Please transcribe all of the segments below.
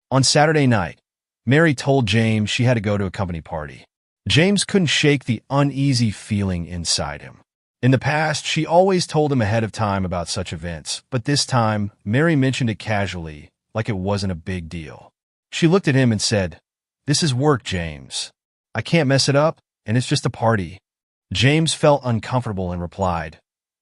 On Saturday night, Mary told James she had to go to a company party. James couldn't shake the uneasy feeling inside him. In the past, she always told him ahead of time about such events, but this time, Mary mentioned it casually, like it wasn't a big deal. She looked at him and said, "This is work, James. I can't mess it up, and it's just a party." James felt uncomfortable and replied,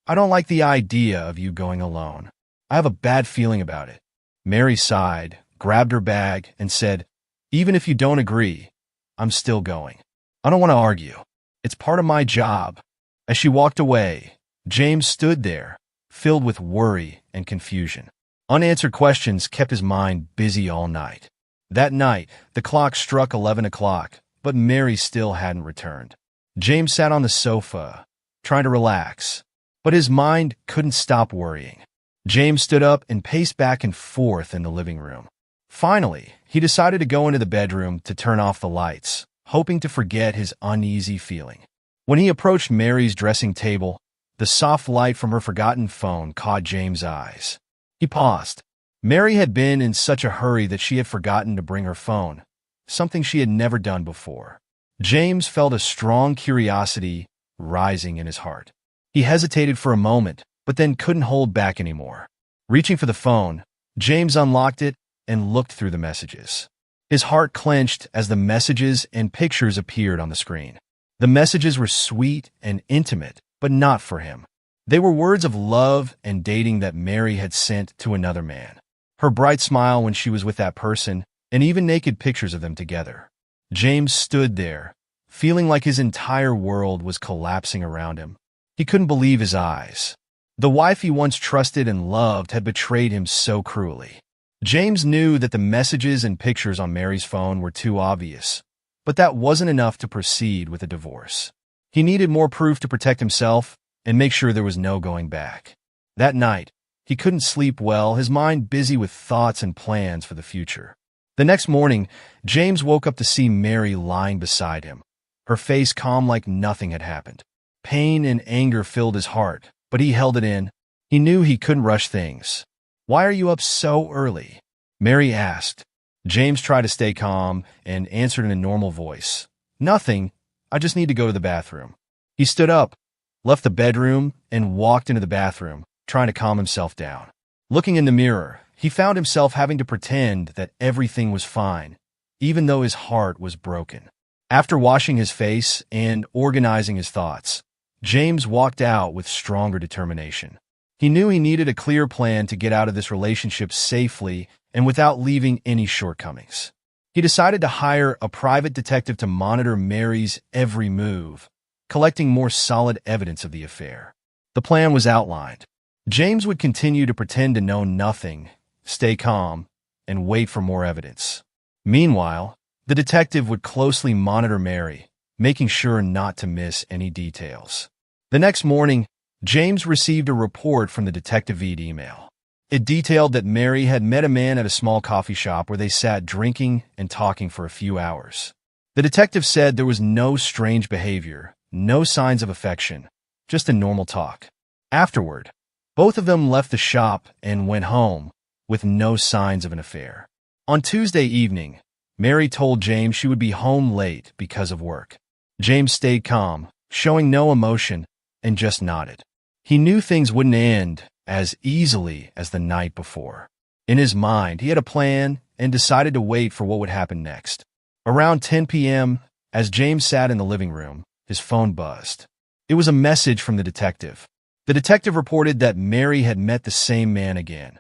"I don't like the idea of you going alone. I have a bad feeling about it." Mary sighed, grabbed her bag, and said, "Even if you don't agree, I'm still going. I don't want to argue. It's part of my job." As she walked away, James stood there, filled with worry and confusion. Unanswered questions kept his mind busy all night. That night, the clock struck 11 o'clock, but Mary still hadn't returned. James sat on the sofa, trying to relax, but his mind couldn't stop worrying. James stood up and paced back and forth in the living room. Finally, he decided to go into the bedroom to turn off the lights, hoping to forget his uneasy feeling. When he approached Mary's dressing table, the soft light from her forgotten phone caught James' eyes. He paused. Mary had been in such a hurry that she had forgotten to bring her phone, something she had never done before. James felt a strong curiosity rising in his heart. He hesitated for a moment, but then couldn't hold back anymore. Reaching for the phone, James unlocked it and looked through the messages. His heart clenched as the messages and pictures appeared on the screen. The messages were sweet and intimate, but not for him. They were words of love and dating that Mary had sent to another man. Her bright smile when she was with that person, and even naked pictures of them together. James stood there, feeling like his entire world was collapsing around him. He couldn't believe his eyes. The wife he once trusted and loved had betrayed him so cruelly. James knew that the messages and pictures on Mary's phone were too obvious, but that wasn't enough to proceed with a divorce. He needed more proof to protect himself and make sure there was no going back. That night, he couldn't sleep well, his mind busy with thoughts and plans for the future. The next morning, James woke up to see Mary lying beside him, her face calm like nothing had happened. Pain and anger filled his heart, but he held it in. He knew he couldn't rush things. "Why are you up so early?" Mary asked. James tried to stay calm and answered in a normal voice. "Nothing. I just need to go to the bathroom." He stood up, left the bedroom, and walked into the bathroom, trying to calm himself down. Looking in the mirror, he found himself having to pretend that everything was fine, even though his heart was broken. After washing his face and organizing his thoughts, James walked out with stronger determination. He knew he needed a clear plan to get out of this relationship safely and without leaving any shortcomings. He decided to hire a private detective to monitor Mary's every move, collecting more solid evidence of the affair. The plan was outlined. James would continue to pretend to know nothing, stay calm, and wait for more evidence. Meanwhile, the detective would closely monitor Mary, making sure not to miss any details. The next morning, James received a report from the detective via email. It detailed that Mary had met a man at a small coffee shop where they sat drinking and talking for a few hours. The detective said there was no strange behavior, no signs of affection, just a normal talk. Afterward, both of them left the shop and went home, with no signs of an affair. On Tuesday evening, Mary told James she would be home late because of work. James stayed calm, showing no emotion, and just nodded. He knew things wouldn't end as easily as the night before. In his mind, he had a plan and decided to wait for what would happen next. Around 10 p.m., as James sat in the living room, his phone buzzed. It was a message from the detective. The detective reported that Mary had met the same man again,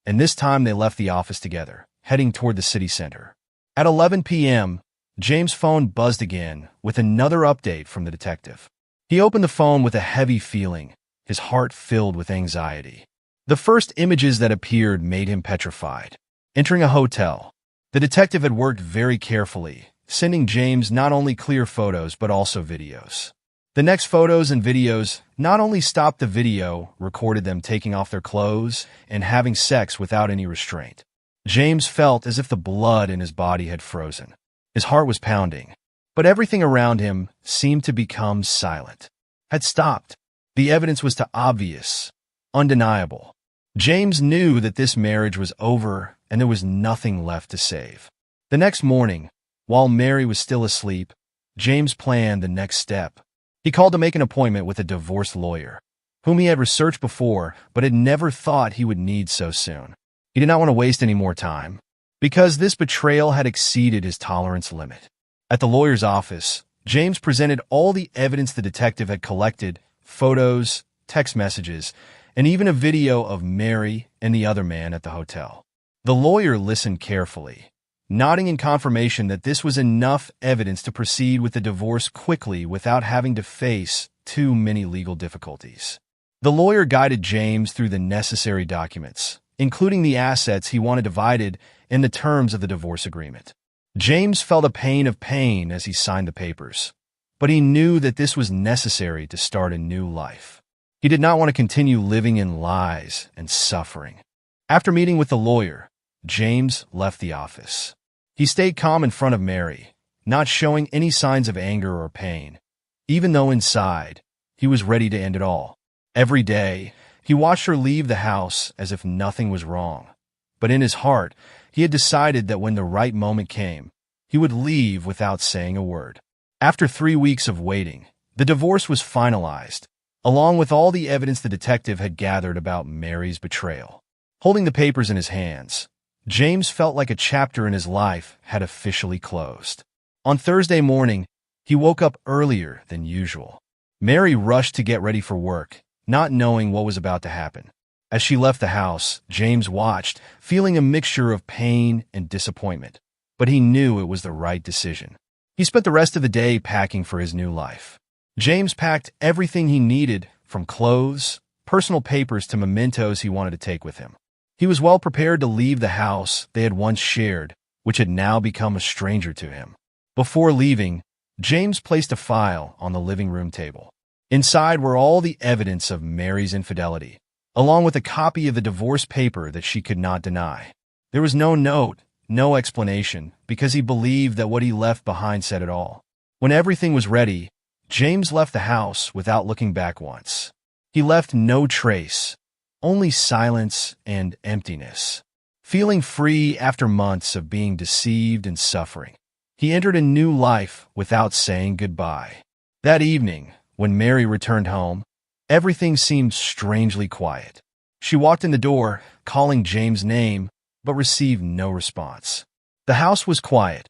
and this time they left the office together, heading toward the city center. At 11 p.m., James' phone buzzed again with another update from the detective. He opened the phone with a heavy feeling, his heart filled with anxiety. The first images that appeared made him petrified. Entering a hotel, the detective had worked very carefully, sending James not only clear photos but also videos. The next photos and videos not only stopped the video, recorded them taking off their clothes and having sex without any restraint. James felt as if the blood in his body had frozen. His heart was pounding, but everything around him seemed to become silent, had stopped. The evidence was too obvious, undeniable. James knew that this marriage was over and there was nothing left to save. The next morning, while Mary was still asleep, James planned the next step. He called to make an appointment with a divorce lawyer, whom he had researched before but had never thought he would need so soon. He did not want to waste any more time, because this betrayal had exceeded his tolerance limit. At the lawyer's office, James presented all the evidence the detective had collected: photos, text messages, and even a video of Mary and the other man at the hotel. The lawyer listened carefully, nodding in confirmation that this was enough evidence to proceed with the divorce quickly without having to face too many legal difficulties. The lawyer guided James through the necessary documents, including the assets he wanted divided and the terms of the divorce agreement. James felt a pain of pain as he signed the papers, but he knew that this was necessary to start a new life. He did not want to continue living in lies and suffering. After meeting with the lawyer, James left the office. He stayed calm in front of Mary, not showing any signs of anger or pain, even though inside, he was ready to end it all. Every day, he watched her leave the house as if nothing was wrong. But in his heart, he had decided that when the right moment came, he would leave without saying a word. After 3 weeks of waiting, the divorce was finalized, along with all the evidence the detective had gathered about Mary's betrayal. Holding the papers in his hands, James felt like a chapter in his life had officially closed. On Thursday morning, he woke up earlier than usual. Mary rushed to get ready for work, not knowing what was about to happen. As she left the house, James watched, feeling a mixture of pain and disappointment, but he knew it was the right decision. He spent the rest of the day packing for his new life. James packed everything he needed, from clothes, personal papers to mementos he wanted to take with him. He was well prepared to leave the house they had once shared, which had now become a stranger to him. Before leaving, James placed a file on the living room table. Inside were all the evidence of Mary's infidelity, along with a copy of the divorce paper that she could not deny. There was no note, no explanation, because he believed that what he left behind said it all. When everything was ready, James left the house without looking back once. He left no trace, only silence and emptiness. Feeling free after months of being deceived and suffering, he entered a new life without saying goodbye. That evening, when Mary returned home, everything seemed strangely quiet. She walked in the door, calling James' name, but received no response. The house was quiet.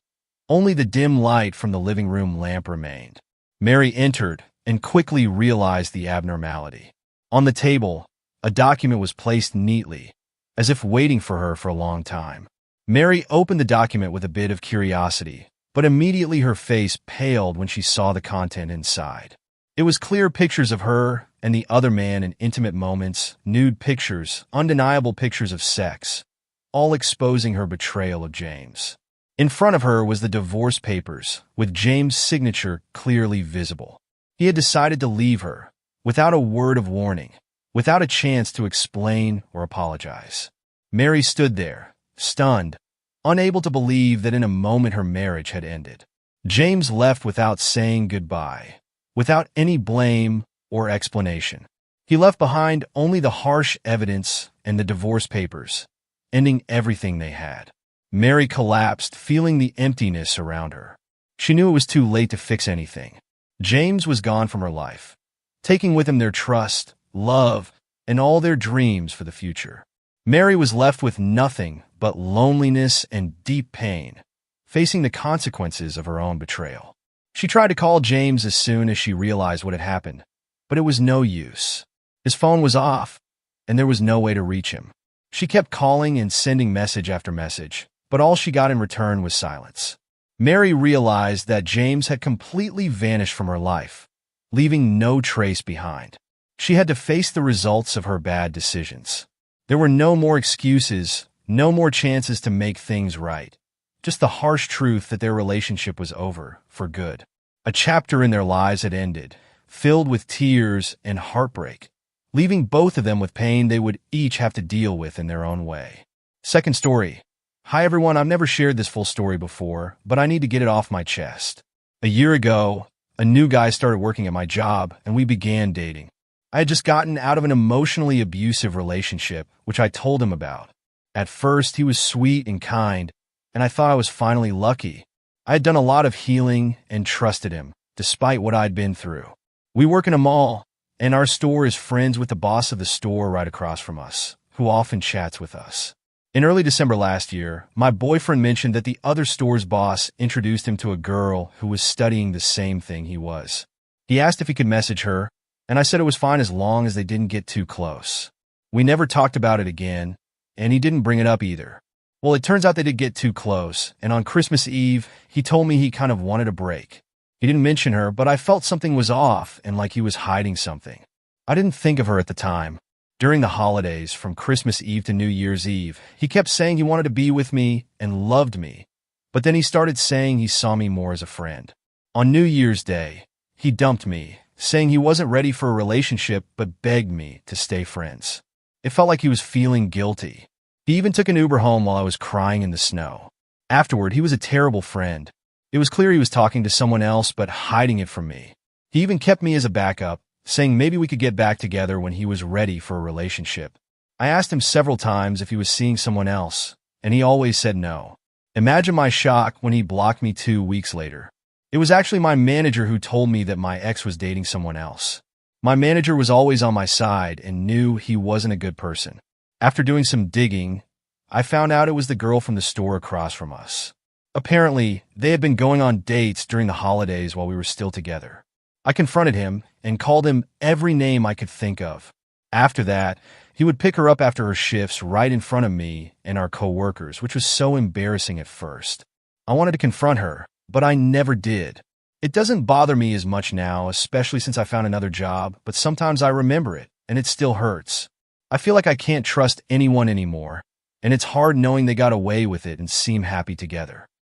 Only the dim light from the living room lamp remained. Mary entered and quickly realized the abnormality. On the table, a document was placed neatly, as if waiting for her for a long time. Mary opened the document with a bit of curiosity, but immediately her face paled when she saw the content inside. It was clear pictures of her and the other man in intimate moments, nude pictures, undeniable pictures of sex, all exposing her betrayal of James. In front of her was the divorce papers, with James' signature clearly visible. He had decided to leave her, without a word of warning, without a chance to explain or apologize. Mary stood there, stunned, unable to believe that in a moment her marriage had ended. James left without saying goodbye, without any blame or explanation. He left behind only the harsh evidence and the divorce papers, ending everything they had. Mary collapsed, feeling the emptiness around her. She knew it was too late to fix anything. James was gone from her life, taking with him their trust, love, and all their dreams for the future. Mary was left with nothing but loneliness and deep pain, facing the consequences of her own betrayal. She tried to call James as soon as she realized what had happened, but it was no use. His phone was off, and there was no way to reach him. She kept calling and sending message after message, but all she got in return was silence. Mary realized that James had completely vanished from her life, leaving no trace behind. She had to face the results of her bad decisions. There were no more excuses, no more chances to make things right. Just the harsh truth that their relationship was over, for good. A chapter in their lives had ended, filled with tears and heartbreak, leaving both of them with pain they would each have to deal with in their own way. Second story. Hi everyone, I've never shared this full story before, but I need to get it off my chest. A year ago, a new guy started working at my job, and we began dating. I had just gotten out of an emotionally abusive relationship, which I told him about. At first, he was sweet and kind, and I thought I was finally lucky. I had done a lot of healing and trusted him, despite what I'd been through. We work in a mall, and our store is friends with the boss of the store right across from us, who often chats with us. In early December last year, my boyfriend mentioned that the other store's boss introduced him to a girl who was studying the same thing he was. He asked if he could message her, and I said it was fine as long as they didn't get too close. We never talked about it again, and he didn't bring it up either. Well, it turns out they did get too close, and on Christmas Eve, he told me he kind of wanted a break. He didn't mention her, but I felt something was off and like he was hiding something. I didn't think of her at the time. During the holidays, from Christmas Eve to New Year's Eve, he kept saying he wanted to be with me and loved me, but then he started saying he saw me more as a friend. On New Year's Day, he dumped me, saying he wasn't ready for a relationship but begged me to stay friends. It felt like he was feeling guilty. He even took an Uber home while I was crying in the snow. Afterward, he was a terrible friend. It was clear he was talking to someone else but hiding it from me. He even kept me as a backup, saying maybe we could get back together when he was ready for a relationship. I asked him several times if he was seeing someone else, and he always said no. Imagine my shock when he blocked me 2 weeks later. It was actually my manager who told me that my ex was dating someone else. My manager was always on my side and knew he wasn't a good person. After doing some digging, I found out it was the girl from the store across from us. Apparently, they had been going on dates during the holidays while we were still together. I confronted him and called him every name I could think of. After that, he would pick her up after her shifts right in front of me and our coworkers, which was so embarrassing at first. I wanted to confront her, but I never did. It doesn't bother me as much now, especially since I found another job, but sometimes I remember it, and it still hurts. I feel like I can't trust anyone anymore, and it's hard knowing they got away with it and seem happy together.